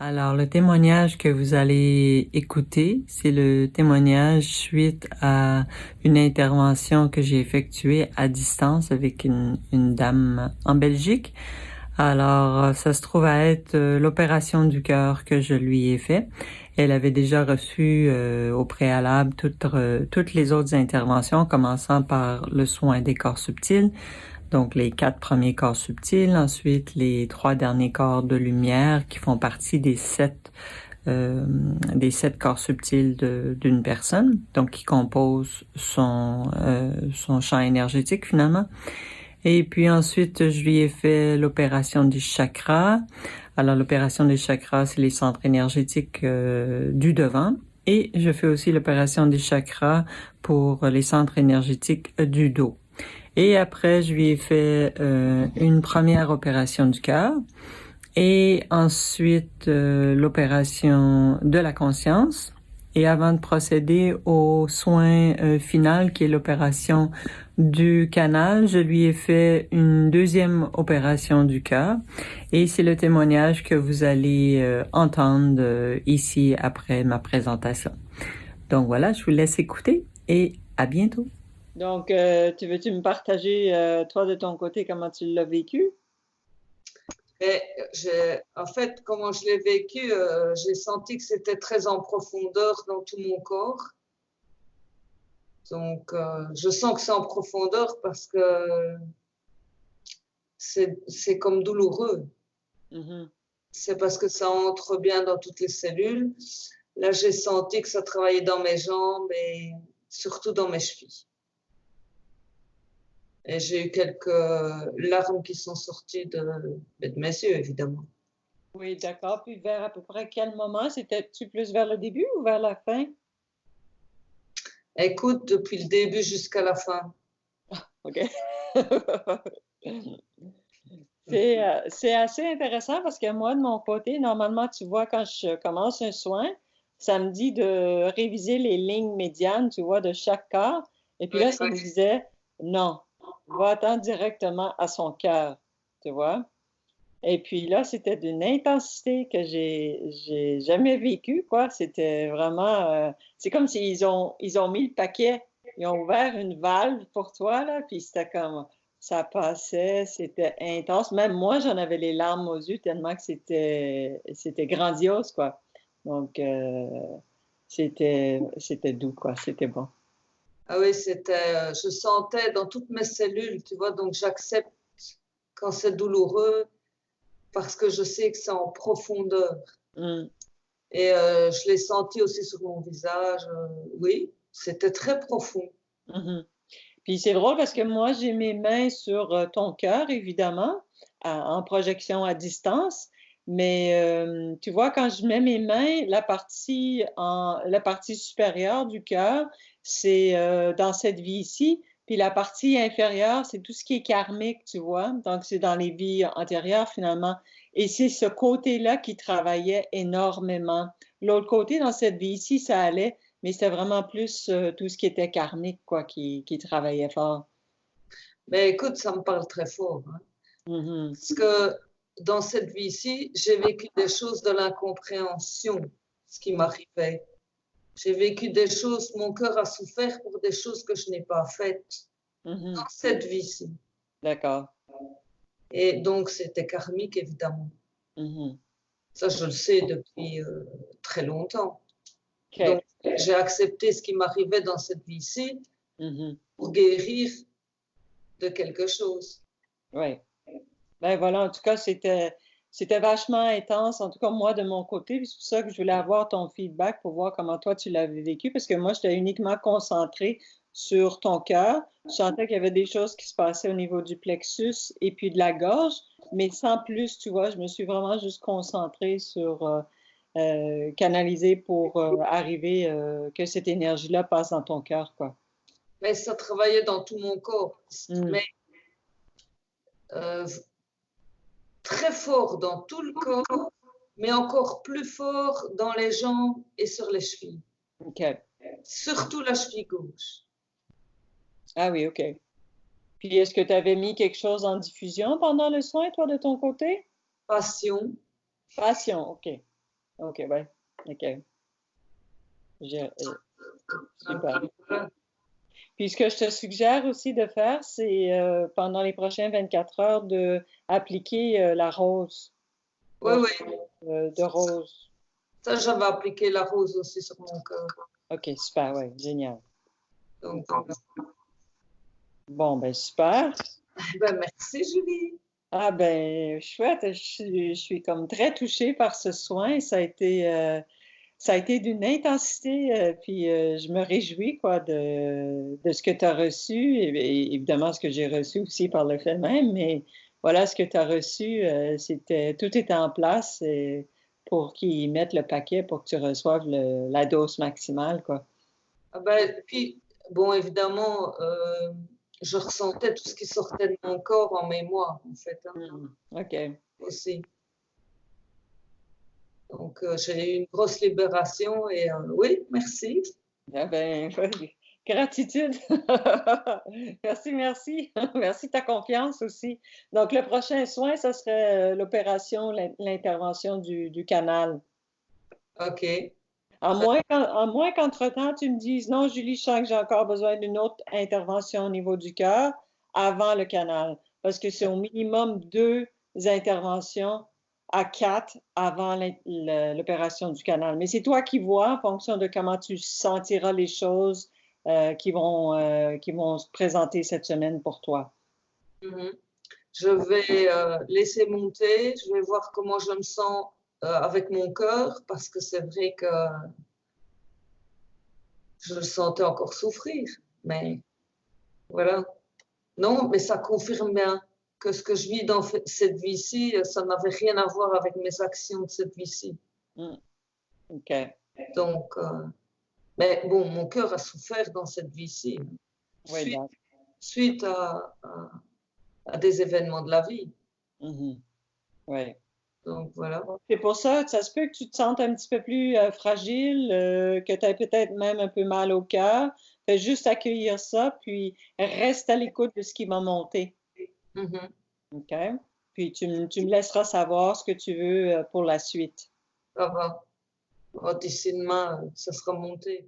Alors, le témoignage que vous allez écouter, c'est le témoignage suite à une intervention que j'ai effectuée à distance avec une dame en Belgique. Alors, ça se trouve à être l'opération du cœur que je lui ai fait. Elle avait déjà reçu au préalable toutes les autres interventions, commençant par le soin des corps subtils, donc les 4 premiers corps subtils, ensuite les 3 derniers corps de lumière qui font partie des 7 corps subtils d'une personne, donc qui composent son champ énergétique finalement. Et puis ensuite, je lui ai fait l'opération des chakras. Alors l'opération des chakras, c'est les centres énergétiques du devant. Et je fais aussi l'opération des chakras pour les centres énergétiques du dos. Et après, je lui ai fait une première opération du cœur et ensuite l'opération de la conscience. Et avant de procéder au soin final, qui est l'opération du canal, je lui ai fait une deuxième opération du cœur. Et c'est le témoignage que vous allez entendre ici après ma présentation. Donc voilà, je vous laisse écouter et à bientôt. Donc, tu veux-tu me partager, toi, de ton côté, comment tu l'as vécu? Mais en fait, comment je l'ai vécu, j'ai senti que c'était très en profondeur dans tout mon corps. Donc, je sens que c'est en profondeur parce que c'est comme douloureux. Mhm. C'est parce que ça entre bien dans toutes les cellules. Là, j'ai senti que ça travaillait dans mes jambes et surtout dans mes chevilles. Et j'ai eu quelques larmes qui sont sorties de mes yeux, évidemment. Oui, d'accord. Puis vers à peu près quel moment? C'était-tu plus vers le début ou vers la fin? Écoute, depuis le début jusqu'à la fin. OK. C'est assez intéressant parce que moi, de mon côté, normalement, tu vois, quand je commence un soin, ça me dit de réviser les lignes médianes, tu vois, de chaque corps. Et puis là, ça me disait, non, va-t'en directement à son cœur, tu vois. Et puis là, c'était d'une intensité que j'ai jamais vécue, quoi. C'était vraiment, c'est comme s'ils ils ont mis le paquet, ils ont ouvert une valve pour toi, là, puis c'était comme, ça passait, c'était intense. Même moi, j'en avais les larmes aux yeux tellement que c'était grandiose, quoi. Donc, c'était doux, quoi. C'était bon. Ah oui, je sentais dans toutes mes cellules, tu vois, donc j'accepte quand c'est douloureux parce que je sais que c'est en profondeur. Mm. Et je l'ai senti aussi sur mon visage. Oui, c'était très profond. Mhm. Puis c'est drôle parce que moi, j'ai mes mains sur ton cœur, évidemment, en projection à distance. Mais tu vois, quand je mets mes mains, la partie supérieure du cœur, c'est dans cette vie ici. Puis la partie inférieure, c'est tout ce qui est karmique, tu vois. Donc, c'est dans les vies antérieures, finalement. Et c'est ce côté-là qui travaillait énormément. L'autre côté, dans cette vie ici, ça allait. Mais c'était vraiment plus tout ce qui était karmique, quoi, qui travaillait fort. Mais écoute, ça me parle très fort, hein. Mhm. Parce que dans cette vie-ci, j'ai vécu des choses de l'incompréhension, ce qui m'arrivait. J'ai vécu des choses, mon cœur a souffert pour des choses que je n'ai pas faites Mhm. dans cette vie-ci. D'accord. Et donc, c'était karmique, évidemment. Mhm. Ça, je le sais depuis très longtemps. OK. Donc, j'ai accepté ce qui m'arrivait dans cette vie-ci Mhm. pour guérir de quelque chose. Oui. Ben voilà, en tout cas, c'était vachement intense, en tout cas moi de mon côté, puis c'est pour ça que je voulais avoir ton feedback pour voir comment toi tu l'avais vécu, parce que moi j'étais uniquement concentrée sur ton cœur. Je sentais qu'il y avait des choses qui se passaient au niveau du plexus et puis de la gorge, mais sans plus, tu vois, je me suis vraiment juste concentrée sur canaliser pour arriver que cette énergie-là passe dans ton cœur, quoi. Mais ça travaillait dans tout mon corps. Mm. Mais euh, très fort dans tout le corps, mais encore plus fort dans les jambes et sur les chevilles. OK. Surtout la cheville gauche. Ah oui, OK. Puis est-ce que tu avais mis quelque chose en diffusion pendant le soin, toi, de ton côté? Passion. Passion, OK. OK, ouais. OK. J'ai- euh, Super. Voilà. Puis ce que je te suggère aussi de faire, c'est pendant les prochaines 24 heures de appliquer la rose, Oui, la oui. de rose. Ça, j'avais appliqué la rose aussi sur mon cœur. OK, super, ouais, génial. Donc, voilà. Bon, ben super. Ben, merci, Julie. Ah ben chouette, je suis comme très touchée par ce soin. Ça a été d'une intensité, puis je me réjouis quoi de ce que tu as reçu et évidemment ce que j'ai reçu aussi par le fait même, mais voilà ce que tu as reçu, c'était tout était en place pour qu'ils mettent le paquet pour que tu reçoives la dose maximale, quoi. Ah ben, puis, bon, évidemment, je ressentais tout ce qui sortait de mon corps en mémoire, en fait, hein, OK. aussi. Donc, j'ai eu une grosse libération et oui, merci. Ah ben, gratitude. Merci, merci. Merci de ta confiance aussi. Donc, le prochain soin, ça serait l'opération, l'intervention du canal. OK. À moins qu'entre-temps, tu me dises, non, Julie, je sens que j'ai encore besoin d'une autre intervention au niveau du cœur avant le canal. Parce que c'est au minimum 2 interventions à 4 avant l'opération du canal. Mais c'est toi qui vois en fonction de comment tu sentiras les choses qui vont se présenter cette semaine pour toi. Mhm. Je vais laisser monter, je vais voir comment je me sens avec mon cœur, parce que c'est vrai que je le sentais encore souffrir. Mais voilà. Non, mais ça confirme bien que ce que je vis dans cette vie-ci, ça n'avait rien à voir avec mes actions de cette vie-ci. Mm. OK. Donc, mais bon, mon cœur a souffert dans cette vie-ci, Oui, suite, donc. suite à des événements de la vie. Mhm. Oui. Donc, voilà. C'est pour ça, ça se peut que tu te sentes un petit peu plus fragile, que tu aies peut-être même un peu mal au cœur. Fais juste accueillir ça, puis reste à l'écoute de ce qui va monter. Mhm. OK? Puis tu me laisseras savoir ce que tu veux pour la suite. Ça va. Oh, d'ici demain, ça sera monté.